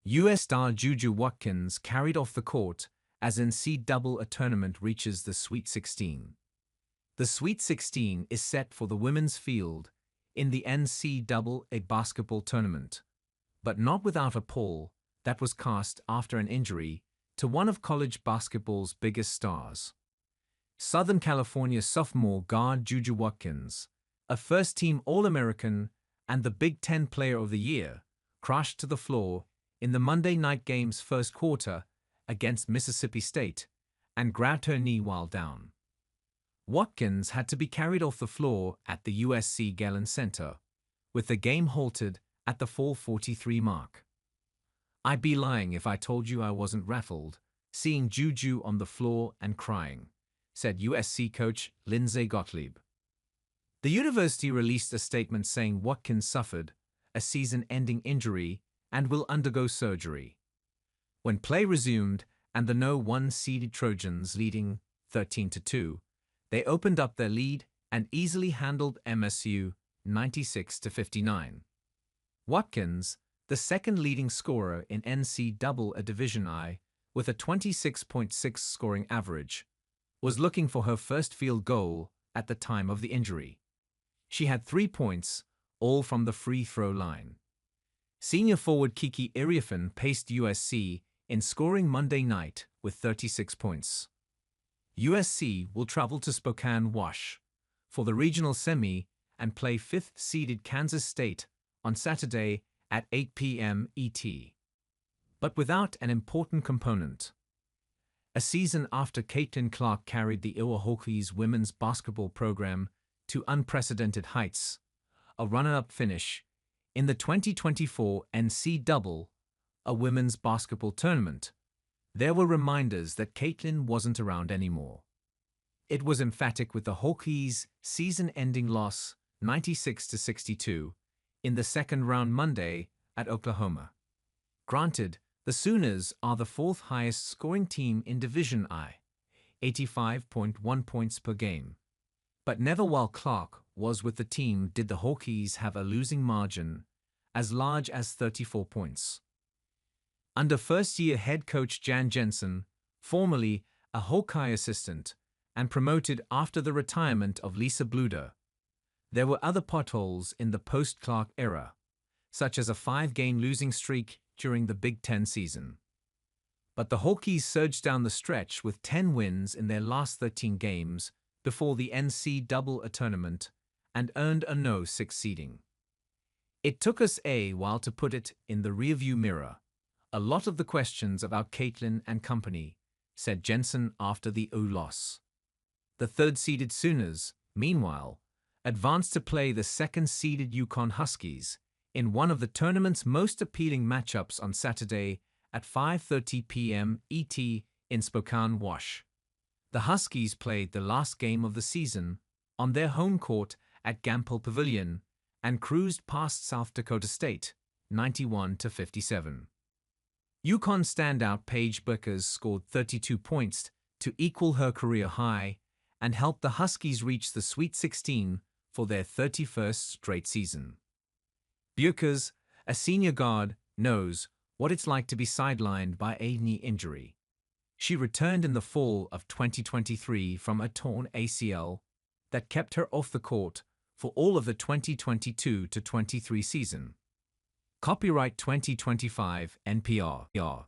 US star JuJu Watkins carried off the court as NCAA tournament reaches the Sweet 16. The Sweet 16 is set for the women's field in the NCAA basketball tournament, but not without a pall that was cast after an injury to one of college basketball's biggest stars. Southern California sophomore guard JuJu Watkins, a first-team All-American and the Big Ten Player of the Year, crashed to the floor in the Monday night game's first quarter against Mississippi State and grabbed her knee while down. Watkins had to be carried off the floor at the USC Galen Center, with the game halted at the 4:43 mark. "I'd be lying if I told you I wasn't rattled, seeing JuJu on the floor and crying," said USC coach Lindsay Gottlieb. The university released a statement saying Watkins suffered a season-ending injury and will undergo surgery. When play resumed and the No. 1 seeded Trojans leading 13-2, they opened up their lead and easily handled MSU 96-59. Watkins, the second leading scorer in NCAA Division I with a 26.6 scoring average, was looking for her first field goal at the time of the injury. She had 3 points, all from the free throw line. Senior forward Kiki Iriafen paced USC in scoring Monday night with 36 points. USC will travel to Spokane, Wash, for the regional semi and play 5th-seeded Kansas State on Saturday at 8 p.m. ET. But without an important component. A season after Caitlin Clark carried the Iowa Hawkeyes women's basketball program to unprecedented heights, a runner-up finish in the 2024 NCAA women's basketball tournament, there were reminders that Caitlin wasn't around anymore. It was emphatic with the Hawkeyes' season-ending loss 96-62 in the second round Monday at Oklahoma. Granted, the Sooners are the 4th highest scoring team in Division I, 85.1 points per game. But never while Clark was with the team did the Hawkeyes have a losing margin as large as 34 points. Under first-year head coach Jan Jensen, formerly a Hawkeye assistant and promoted after the retirement of Lisa Bluder, there were other potholes in the post-Clark era, such as a 5-game losing streak during the Big Ten season. But the Hawkeyes surged down the stretch with 10 wins in their last 13 games before the NCAA tournament and earned a No. 6 seeding. "It took us a while to put it in the rearview mirror. A lot of the questions about Caitlin and company," said Jensen after the loss. The 3rd-seeded Sooners, meanwhile, advanced to play the 2nd-seeded UConn Huskies in one of the tournament's most appealing matchups on Saturday at 5:30 p.m. ET in Spokane, Wash. The Huskies played the last game of the season on their home court at Gampel Pavilion and cruised past South Dakota State, 91-57. UConn standout Paige Bueckers scored 32 points to equal her career high and helped the Huskies reach the Sweet 16 for their 31st straight season. Bueckers, a senior guard, knows what it's like to be sidelined by a knee injury. She returned in the fall of 2023 from a torn ACL that kept her off the court for all of the 2022-23 season. Copyright 2025 NPR.